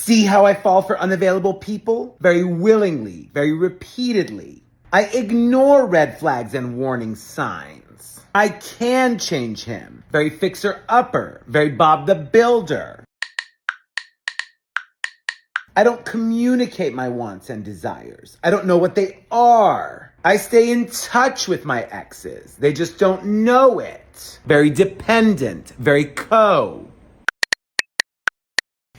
See how I fall for unavailable people? Very willingly, very repeatedly. I ignore red flags and warning signs. I can change him. Very fixer-upper, very Bob the Builder. I don't communicate my wants and desires. I don't know what they are. I stay in touch with my exes. They just don't know it. Very dependent, very co.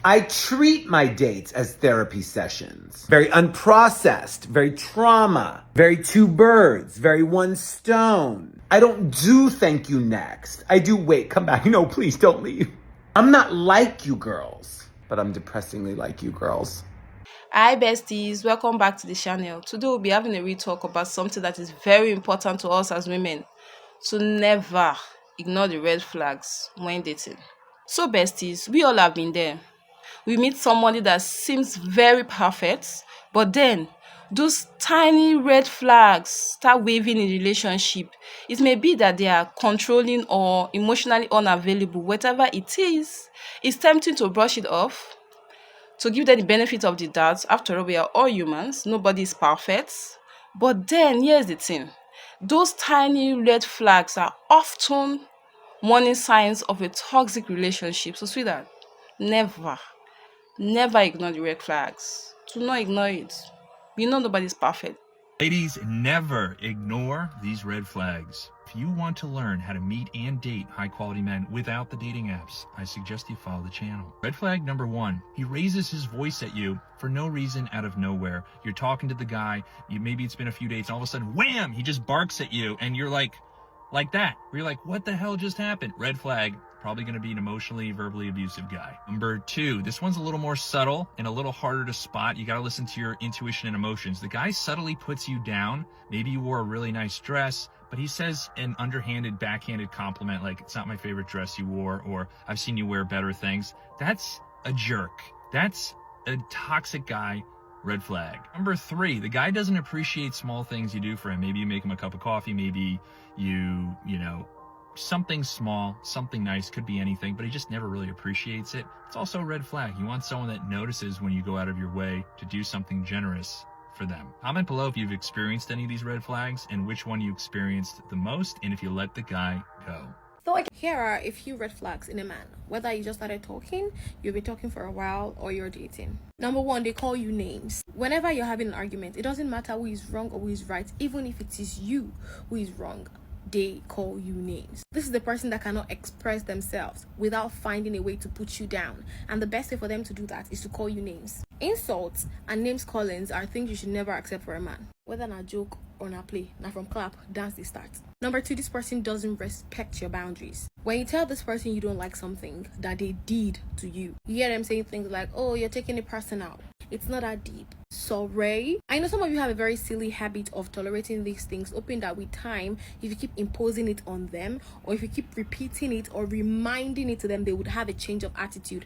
I treat my dates as therapy sessions. Very unprocessed, very trauma, very two birds, very one stone. I don't do thank you next. I do wait, come back. No, please don't leave. I'm not like you girls, but I'm depressingly like you girls. Hi besties, welcome back to the channel. Today we'll be having a real talk about something that is very important to us as women. To never ignore the red flags when dating. So besties, we all have been there. We meet somebody that seems very perfect, but then those tiny red flags start waving in the relationship. It may be that they are controlling or emotionally unavailable, whatever it is. It's tempting to brush it off, to give them the benefit of the doubt. After all, we are all humans. Nobody is perfect. But then, here's the thing. Those tiny red flags are often warning signs of a toxic relationship. So, sweetheart, never ignore the red flags. Do not ignore it. We know nobody's perfect. Ladies, never ignore these red flags. If you want to learn how to meet and date high-quality men without the dating apps, I suggest you follow the channel. Red flag number 1, he raises his voice at you for no reason out of nowhere. You're talking to the guy, maybe it's been a few days, and all of a sudden, wham, he just barks at you, and you're like that. You're like, what the hell just happened? Red flag. Probably going to be an emotionally, verbally abusive guy. Number 2, this one's a little more subtle and a little harder to spot. You got to listen to your intuition and emotions. The guy subtly puts you down. Maybe you wore a really nice dress, but he says an underhanded, backhanded compliment like, it's not my favorite dress you wore, or I've seen you wear better things. That's a jerk. That's a toxic guy. Red flag. Number 3, the guy doesn't appreciate small things you do for him. Maybe you make him a cup of coffee. Maybe you know, something small, something nice, could be anything, but he just never really appreciates it. It's also a red flag. You want someone that notices when you go out of your way to do something generous for them. Comment below if you've experienced any of these red flags and which one you experienced the most, and if you let the guy go. So here are a few red flags in a man. Whether you just started talking, you've been talking for a while, or you're dating. Number 1, they call you names. Whenever you're having an argument, it doesn't matter who is wrong or who is right, even if it is you who is wrong. They call you names. This is the person that cannot express themselves without finding a way to put you down. And the best way for them to do that is to call you names. Insults and names callings are things you should never accept for a man. Whether not joke or not play, not from clap, dance they start. Number 2, this person doesn't respect your boundaries. When you tell this person you don't like something that they did to you, you hear them saying things like, oh, you're taking it personal. It's not that deep. Sorry. I know some of you have a very silly habit of tolerating these things, hoping that with time, if you keep imposing it on them, or if you keep repeating it or reminding it to them, they would have a change of attitude.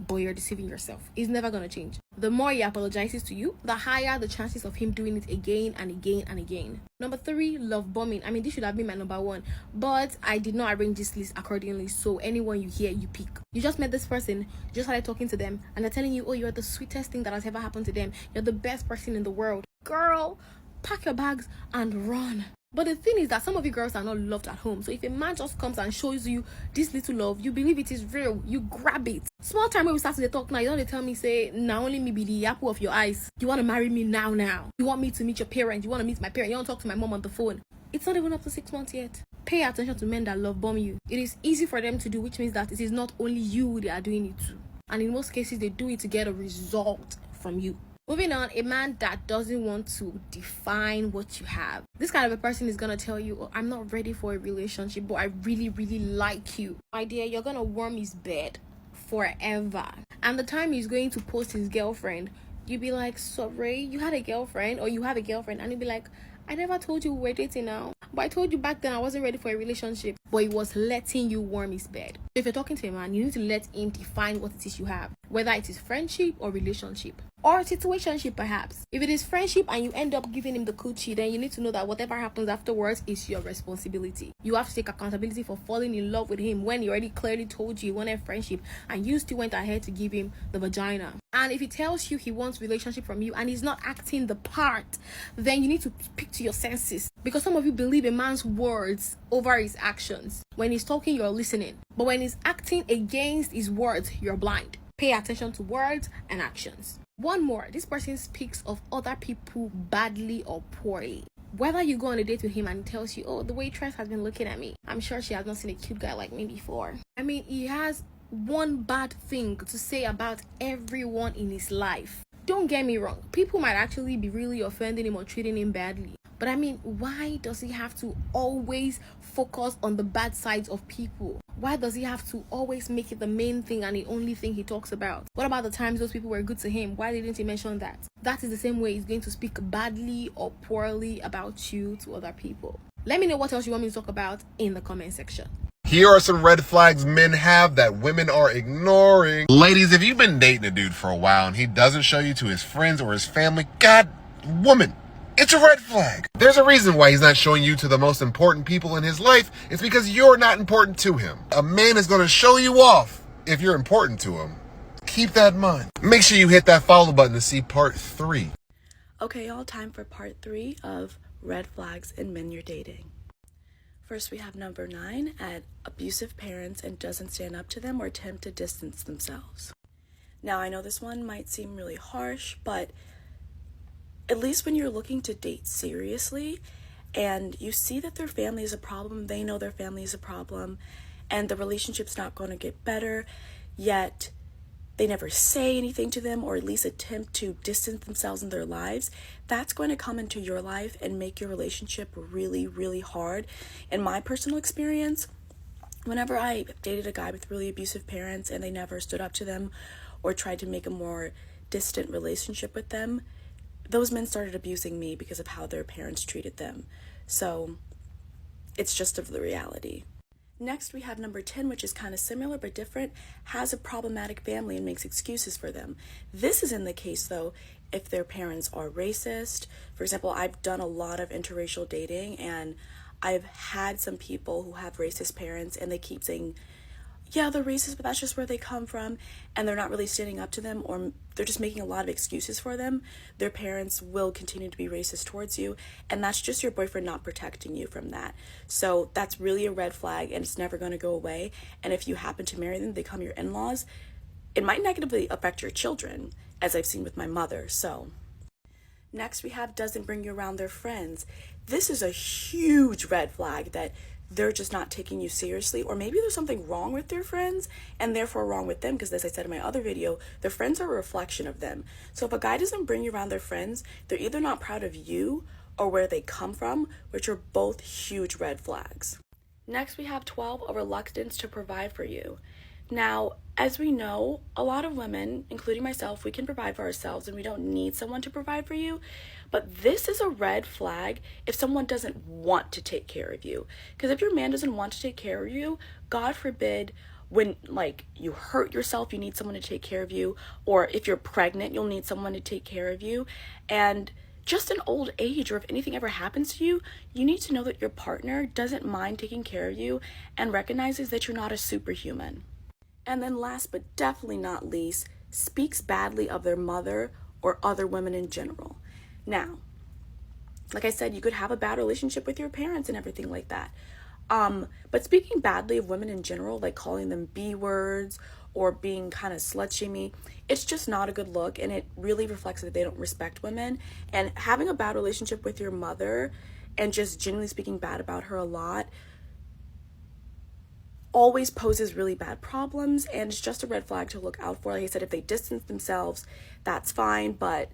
But you're deceiving yourself. It's never going to change. The more he apologizes to you, the higher the chances of him doing it again and again and again. Number 3, love bombing. I mean, this should have been my number 1, but I did not arrange this list accordingly, so anyone you hear, you pick. You just met this person, you just started talking to them, and they're telling you, oh, you're the sweetest thing that has ever happened to them. You're the best person in the world. Girl, pack your bags and run. But the thing is that some of you girls are not loved at home. So if a man just comes and shows you this little love, you believe it is real. You grab it. Small time when we start to talk now, you don't tell me, say, now only me be the apple of your eyes. You want to marry me now. You want me to meet your parents. You want to meet my parents. You want to talk to my mom on the phone. It's not even up to 6 months yet. Pay attention to men that love bomb you. It is easy for them to do, which means that it is not only you they are doing it to. And in most cases, they do it to get a result from you. Moving on, a man that doesn't want to define what you have. This kind of a person is going to tell you, oh, I'm not ready for a relationship, but I really, really like you. My dear, you're going to warm his bed forever. And the time he's going to post his girlfriend, you'll be like, sorry, you had a girlfriend, or you have a girlfriend. And he'll be like, I never told you we were dating now. But I told you back then I wasn't ready for a relationship. But he was letting you warm his bed. If you're talking to a man, you need to let him define what it is you have. Whether it is friendship or relationship. or situationship perhaps. If it is friendship and you end up giving him the coochie, then you need to know that whatever happens afterwards is your responsibility. You have to take accountability for falling in love with him when he already clearly told you he wanted friendship and you still went ahead to give him the vagina. And if he tells you he wants relationship from you and he's not acting the part, then you need to speak to your senses, because some of you believe a man's words over his actions. When he's talking, you're listening, but when he's acting against his words, you're blind. Pay attention to words and actions. One more, this person speaks of other people badly or poorly. Whether you go on a date with him and he tells you, oh, the waitress has been looking at me, I'm sure she has not seen a cute guy like me before. I mean, he has one bad thing to say about everyone in his life. Don't get me wrong, people might actually be really offending him or treating him badly. But I mean, why does he have to always focus on the bad sides of people? Why does he have to always make it the main thing and the only thing he talks about? What about the times those people were good to him? Why didn't he mention that? That is the same way he's going to speak badly or poorly about you to other people. Let me know what else you want me to talk about in the comment section. Here are some red flags men have that women are ignoring. Ladies, if you've been dating a dude for a while and he doesn't show you to his friends or his family, God, woman, it's a red flag. There's a reason why he's not showing you to the most important people in his life. It's because you're not important to him. A man is going to show you off if you're important to him. Keep that in mind. Make sure you hit that follow button to see part 3. Okay, y'all, time for part 3 of red flags in men you're dating. First, we have number 9 at abusive parents and doesn't stand up to them or attempt to distance themselves. Now, I know this one might seem really harsh, but at least when you're looking to date seriously and you see that their family is a problem, they know their family is a problem, and the relationship's not going to get better, yet they never say anything to them or at least attempt to distance themselves in their lives, that's going to come into your life and make your relationship really, really hard. In my personal experience, whenever I dated a guy with really abusive parents and they never stood up to them or tried to make a more distant relationship with them, those men started abusing me because of how their parents treated them. So it's just of the reality. Next, we have number 10, which is kind of similar but different, has a problematic family and makes excuses for them. This is in the case, though, if their parents are racist. For example, I've done a lot of interracial dating, and I've had some people who have racist parents, and they keep saying, yeah, they're racist, but that's just where they come from, and they're not really standing up to them, or they're just making a lot of excuses for them. Their parents will continue to be racist towards you, and that's just your boyfriend not protecting you from that. So that's really a red flag, and it's never going to go away. And if you happen to marry them, they become your in-laws, it might negatively affect your children, as I've seen with my mother. So next, we have doesn't bring you around their friends. This is a huge red flag that they're just not taking you seriously, or maybe there's something wrong with their friends and therefore wrong with them, because as I said in my other video, their friends are a reflection of them. So if a guy doesn't bring you around their friends, they're either not proud of you or where they come from, which are both huge red flags. Next, we have 12, a reluctance to provide for you. Now, as we know, a lot of women, including myself, we can provide for ourselves and we don't need someone to provide for you. But this is a red flag if someone doesn't want to take care of you. Because if your man doesn't want to take care of you, God forbid, when you hurt yourself, you need someone to take care of you. Or if you're pregnant, you'll need someone to take care of you. And just in old age, or if anything ever happens to you, you need to know that your partner doesn't mind taking care of you and recognizes that you're not a superhuman. And then last but definitely not least, speaks badly of their mother or other women in general. Now, like I said, you could have a bad relationship with your parents and everything like that. But speaking badly of women in general, like calling them B words or being kind of slut-shamey, it's just not a good look, and it really reflects that they don't respect women. And having a bad relationship with your mother and just generally speaking bad about her a lot always poses really bad problems, and it's just a red flag to look out for. Like I said, if they distance themselves, that's fine, but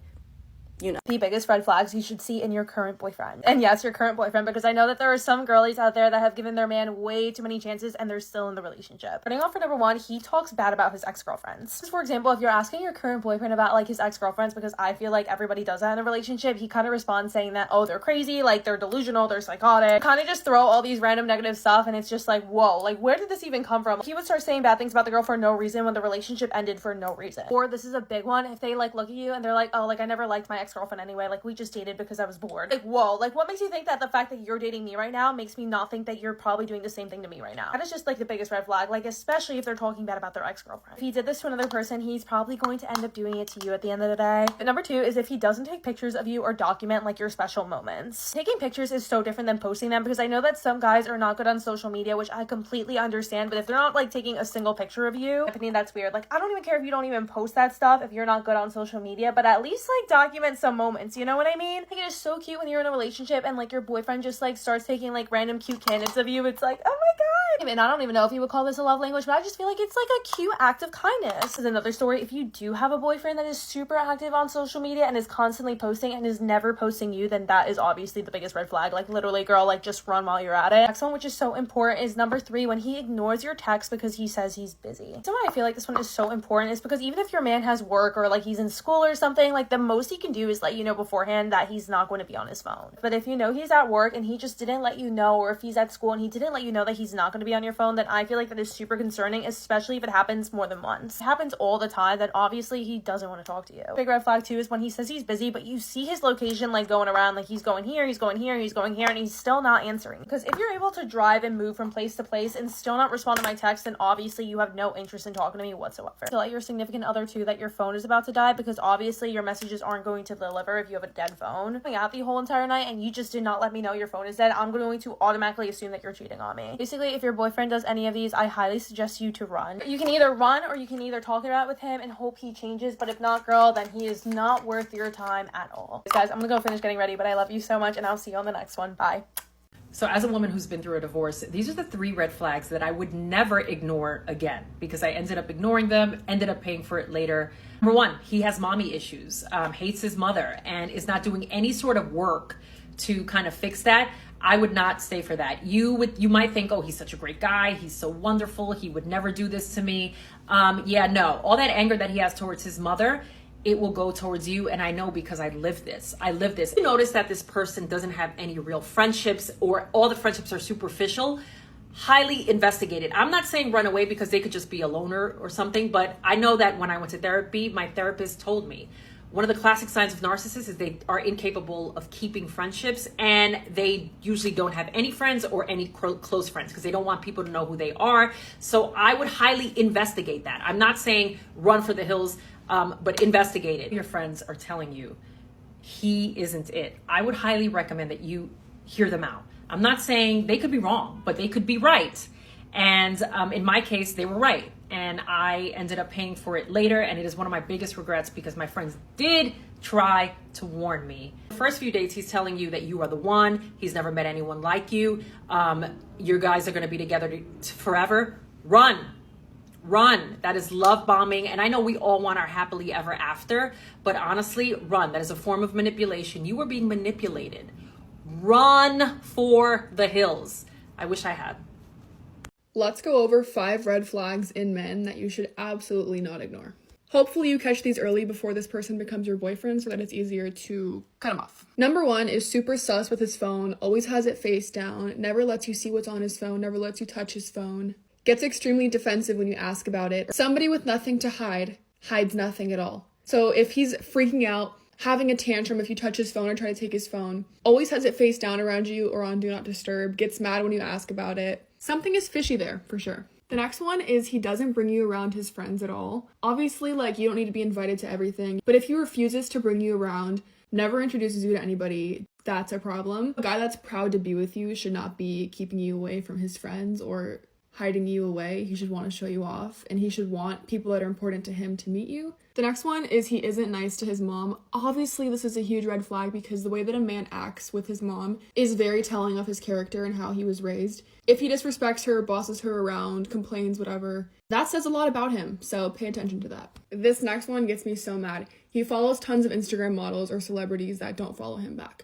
you know. The biggest red flags you should see in your current boyfriend. And yes, your current boyfriend, because I know that there are some girlies out there that have given their man way too many chances and they're still in the relationship. Starting off for number one, he talks bad about his ex-girlfriends. For example, if you're asking your current boyfriend about like his ex-girlfriends, because I feel like everybody does that in a relationship, he kind of responds saying that, oh, they're crazy, like they're delusional, they're psychotic, kind of just throw all these random negative stuff, and it's just like, whoa, like where did this even come from? He would start saying bad things about the girl for no reason when the relationship ended for no reason. Or this is a big one, if they like look at you and they're like, oh, like I never liked my ex-girlfriend anyway, like we just dated because I was bored. Like, whoa, like what makes you think that the fact that you're dating me right now makes me not think that you're probably doing the same thing to me right now? That is just like the biggest red flag, like especially if they're talking bad about their ex-girlfriend. If he did this to another person, he's probably going to end up doing it to you at the end of the day. And number two is if he doesn't take pictures of you or document like your special moments. Taking pictures is so different than posting them, because I know that some guys are not good on social media, which I completely understand, but if they're not like taking a single picture of you, I think that's weird. Like I don't even care if you don't even post that stuff if you're not good on social media, but at least like document some moments, you know what I mean? Like it is so cute when you're in a relationship and like your boyfriend just like starts taking like random cute candidates of you. It's like, oh my god. And I don't even know if you would call this a love language, but I just feel like it's like a cute act of kindness. This is another story. If you do have a boyfriend that is super active on social media and is constantly posting and is never posting you, then that is obviously the biggest red flag. Like literally, girl, like just run while you're at it. Next one, which is so important, is number three, when he ignores your text because he says he's busy. So why I feel like this one is so important is because even if your man has work or like he's in school or something, like the most he can do is let you know beforehand that he's not going to be on his phone. But if you know he's at work and he just didn't let you know, or if he's at school and he didn't let you know that he's not going to be on your phone, then I feel like that is super concerning, especially if it happens more than once. If it happens all the time, then obviously he doesn't want to talk to you. Big red flag too is when he says he's busy, but you see his location like going around, like he's going here, he's going here, he's going here, and he's still not answering. Because if you're able to drive and move from place to place and still not respond to my text, then obviously you have no interest in talking to me whatsoever. Tell your significant other too that your phone is about to die, because obviously your messages aren't going to deliver if you have a dead phone. I'm out the whole entire night and you just did not let me know your phone is dead, I'm going to automatically assume that you're cheating on me. Basically, if your boyfriend does any of these, I highly suggest you to run. You can either run or you can either talk it out with him and hope he changes, but if not, girl, then he is not worth your time at all. Guys, I'm gonna go finish getting ready, but I love you so much and I'll see you on the next one. Bye. So as a woman who's been through a divorce, these are the 3 red flags that I would never ignore again, because I ended up ignoring them, ended up paying for it later. Number 1, he has mommy issues, hates his mother, and is not doing any sort of work to kind of fix that. I would not stay for that. You might think, oh, he's such a great guy, he's so wonderful, he would never do this to me. Yeah, no, all that anger that he has towards his mother, it will go towards you, and I know because I live this. You notice that this person doesn't have any real friendships, or all the friendships are superficial, highly investigate it. I'm not saying run away, because they could just be a loner or something, but I know that when I went to therapy, my therapist told me one of the classic signs of narcissists is they are incapable of keeping friendships, and they usually don't have any friends or any close friends because they don't want people to know who they are. So I would highly investigate that. I'm not saying run for the hills, but investigate it. Your friends are telling you he isn't it. I would highly recommend that you hear them out. I'm not saying they could be wrong, but they could be right. And in my case, they were right. And I ended up paying for it later. And it is one of my biggest regrets, because my friends did try to warn me. The first few dates, he's telling you that you are the one. He's never met anyone like you. Your guys are going to be together forever. Run. That is love bombing. And I know we all want our happily ever after, but honestly, run. That is a form of manipulation. You are being manipulated. Run for the hills. I wish I had. Let's go over 5 red flags in men that you should absolutely not ignore. Hopefully you catch these early before this person becomes your boyfriend, so that it's easier to cut him off. Number 1 is super sus with his phone, always has it face down, never lets you see what's on his phone, never lets you touch his phone, gets extremely defensive when you ask about it. Somebody with nothing to hide hides nothing at all. So if he's freaking out, having a tantrum if you touch his phone or try to take his phone, always has it face down around you or on Do Not Disturb, gets mad when you ask about it. Something is fishy there, for sure. The next one is he doesn't bring you around his friends at all. Obviously, like, you don't need to be invited to everything, but if he refuses to bring you around, never introduces you to anybody, that's a problem. A guy that's proud to be with you should not be keeping you away from his friends or hiding you away. He should want to show you off, and he should want people that are important to him to meet you. The next one is he isn't nice to his mom. Obviously, this is a huge red flag because the way that a man acts with his mom is very telling of his character and how he was raised. If he disrespects her, bosses her around, complains, whatever, that says a lot about him, so pay attention to that. This next one gets me so mad. He follows tons of Instagram models or celebrities that don't follow him back.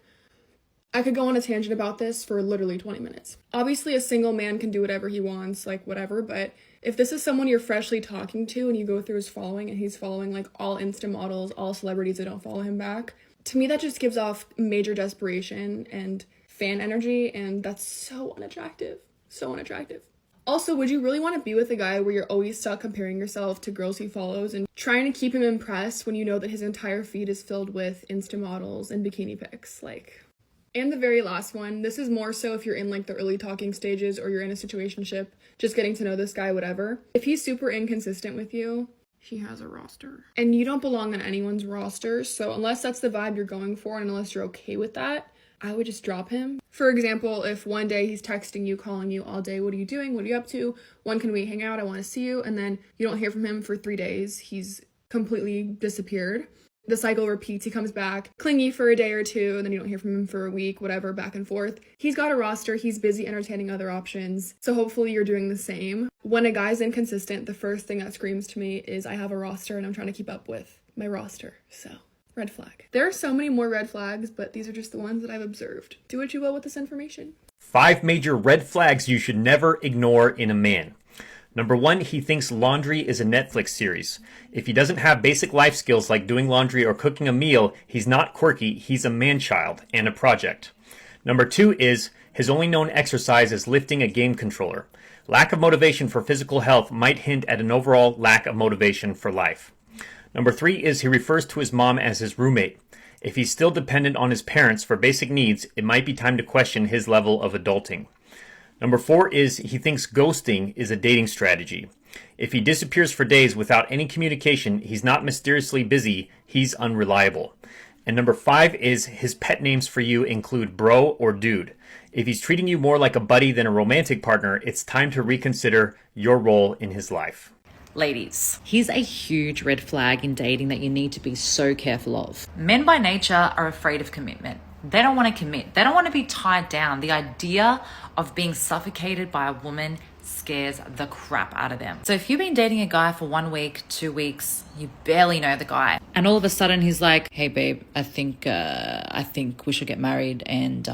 I could go on a tangent about this for literally 20 minutes. Obviously, a single man can do whatever he wants, like whatever, but if this is someone you're freshly talking to and you go through his following and he's following like all Insta models, all celebrities that don't follow him back, to me that just gives off major desperation and fan energy, and that's so unattractive. So unattractive. Also, would you really want to be with a guy where you're always stuck comparing yourself to girls he follows and trying to keep him impressed when you know that his entire feed is filled with Insta models and bikini pics? And the very last one, this is more so if you're in like the early talking stages or you're in a situationship, just getting to know this guy, whatever. If he's super inconsistent with you, he has a roster. And you don't belong on anyone's roster, so unless that's the vibe you're going for and unless you're okay with that, I would just drop him. For example, if one day he's texting you, calling you all day, what are you doing? What are you up to? When can we hang out? I want to see you. And then you don't hear from him for 3 days. He's completely disappeared. The cycle repeats. He comes back, clingy for a day or two, and then you don't hear from him for a week, whatever, back and forth. He's got a roster. He's busy entertaining other options. So hopefully you're doing the same. When a guy's inconsistent, the first thing that screams to me is I have a roster and I'm trying to keep up with my roster. So, red flag. There are so many more red flags, but these are just the ones that I've observed. Do what you will with this information. 5 major red flags you should never ignore in a man. Number 1, he thinks laundry is a Netflix series. If he doesn't have basic life skills like doing laundry or cooking a meal, he's not quirky, he's a man-child and a project. Number 2 is his only known exercise is lifting a game controller. Lack of motivation for physical health might hint at an overall lack of motivation for life. Number 3 is he refers to his mom as his roommate. If he's still dependent on his parents for basic needs, it might be time to question his level of adulting. Number 4 is he thinks ghosting is a dating strategy. If he disappears for days without any communication, he's not mysteriously busy, he's unreliable. And number 5 is his pet names for you include bro or dude. If he's treating you more like a buddy than a romantic partner, it's time to reconsider your role in his life. Ladies, here's a huge red flag in dating that you need to be so careful of. Men by nature are afraid of commitment. They don't want to commit. They don't want to be tied down. The idea of being suffocated by a woman scares the crap out of them. So if you've been dating a guy for 1 week, 2 weeks, you barely know the guy, and all of a sudden he's like, hey babe, I think we should get married and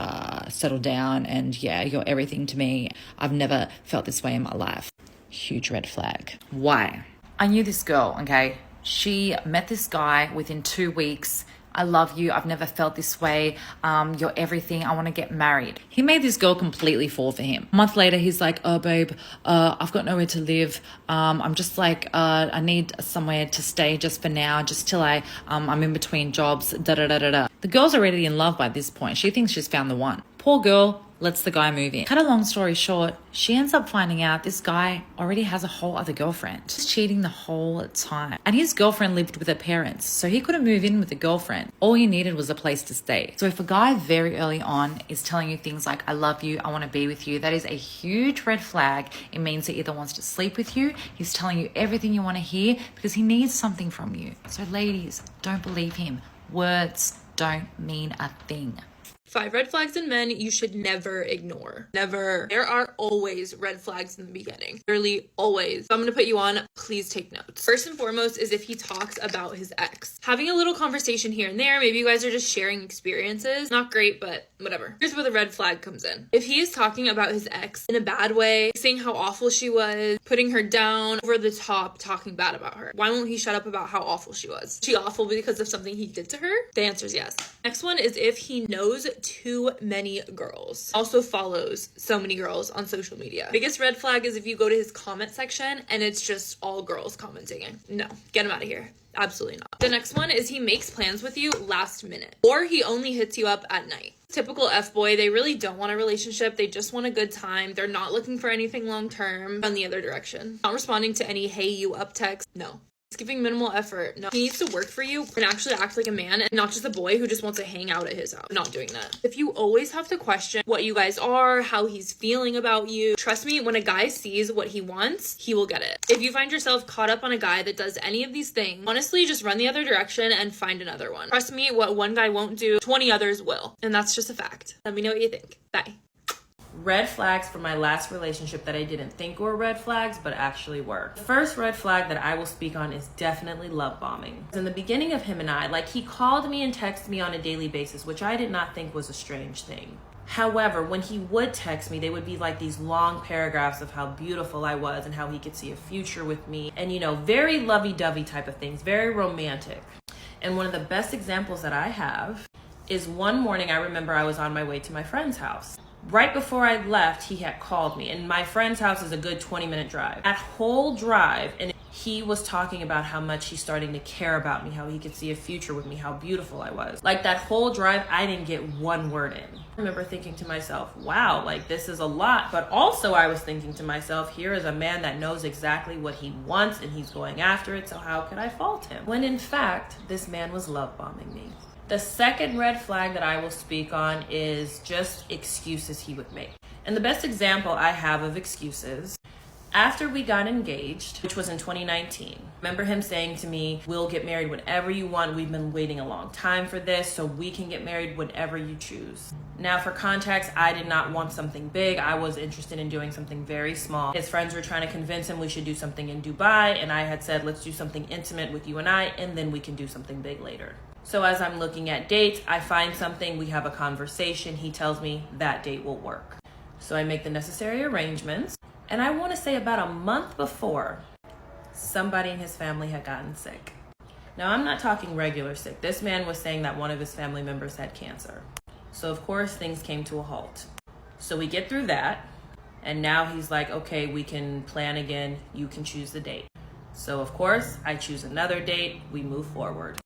settle down, and yeah, you're everything to me. I've never felt this way in my life. Huge red flag. Why? I knew this girl, okay? She met this guy within 2 weeks. I love you. I've never felt this way. You're everything. I want to get married. He made this girl completely fall for him. A month later, he's like, oh, babe, I've got nowhere to live. I'm just like, I need somewhere to stay just for now, just till I'm in between jobs, da-da-da-da-da. The girl's already in love by this point. She thinks she's found the one. Poor girl lets the guy move in. Cut a long story short, she ends up finding out this guy already has a whole other girlfriend. He's cheating the whole time. And his girlfriend lived with her parents, so he couldn't move in with the girlfriend. All he needed was a place to stay. So if a guy very early on is telling you things like, I love you, I want to be with you, that is a huge red flag. It means he either wants to sleep with you, he's telling you everything you want to hear because he needs something from you. So ladies, don't believe him. Words don't mean a thing. 5 red flags in men you should never ignore. Never. There are always red flags in the beginning. Literally always. So I'm gonna put you on, please take notes. First and foremost is if he talks about his ex. Having a little conversation here and there, maybe you guys are just sharing experiences. Not great, but whatever. Here's where the red flag comes in. If he is talking about his ex in a bad way, saying how awful she was, putting her down, over the top, talking bad about her, why won't he shut up about how awful she was? Is she awful because of something he did to her? The answer is yes. Next one is if he knows too many girls. Also follows so many girls on social media. Biggest red flag is if you go to his comment section and it's just all girls commenting. No, get him out of here. Absolutely not. The next one is he makes plans with you last minute, or he only hits you up at night. Typical F-boy, they really don't want a relationship. They just want a good time. They're not looking for anything long term. On the other direction. Not responding to any hey you up text. No. He's giving minimal effort. No, he needs to work for you and actually act like a man and not just a boy who just wants to hang out at his house. I'm not doing that. If you always have to question what you guys are, how he's feeling about you, trust me, when a guy sees what he wants, he will get it. If you find yourself caught up on a guy that does any of these things, honestly, just run the other direction and find another one. Trust me, what one guy won't do, 20 others will. And that's just a fact. Let me know what you think. Bye. Red flags for my last relationship that I didn't think were red flags, but actually were. The first red flag that I will speak on is definitely love bombing. In the beginning of him and I, like, he called me and texted me on a daily basis, which I did not think was a strange thing. However, when he would text me, they would be like these long paragraphs of how beautiful I was and how he could see a future with me. And, you know, very lovey-dovey type of things, very romantic. And one of the best examples that I have is one morning I remember I was on my way to my friend's house. Right before I left, he had called me, and my friend's house is a good 20-minute drive. That whole drive, and he was talking about how much he's starting to care about me, how he could see a future with me, how beautiful I was. Like, that whole drive, I didn't get one word in. I remember thinking to myself, wow, like, this is a lot. But also I was thinking to myself, here is a man that knows exactly what he wants and he's going after it, so how could I fault him? When in fact, this man was love bombing me. The second red flag that I will speak on is just excuses he would make. And the best example I have of excuses, after we got engaged, which was in 2019, I remember him saying to me, we'll get married whenever you want. We've been waiting a long time for this, so we can get married whenever you choose. Now, for context, I did not want something big. I was interested in doing something very small. His friends were trying to convince him we should do something in Dubai, and I had said, let's do something intimate with you and I, and then we can do something big later. So as I'm looking at dates, I find something, we have a conversation, he tells me that date will work. So I make the necessary arrangements, and I want to say about a month before, somebody in his family had gotten sick. Now, I'm not talking regular sick. This man was saying that one of his family members had cancer. So of course, things came to a halt. So we get through that, and now he's like, okay, we can plan again, you can choose the date. So of course, I choose another date, we move forward.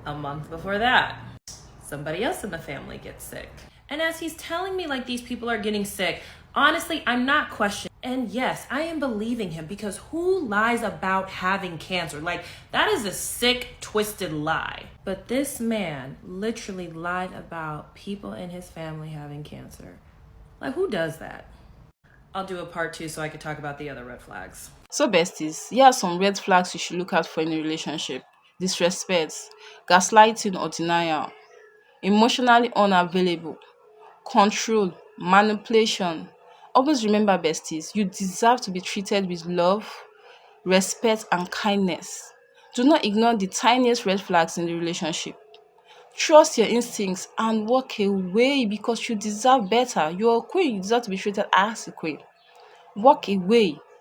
A month before that, somebody else in the family gets sick. And as he's telling me like these people are getting sick, honestly, I'm not questioning. And yes, I am believing him, because who lies about having cancer? Like, that is a sick, twisted lie. But this man literally lied about people in his family having cancer. Like, who does that? I'll do a part 2 so I could talk about the other red flags. So besties, here are some red flags you should look out for in a relationship. Disrespect, gaslighting or denial, emotionally unavailable, control, manipulation. Always remember, besties, you deserve to be treated with love, respect, and kindness. Do not ignore the tiniest red flags in the relationship. Trust your instincts and walk away, because you deserve better. You're a queen, you deserve to be treated as a queen. Walk away.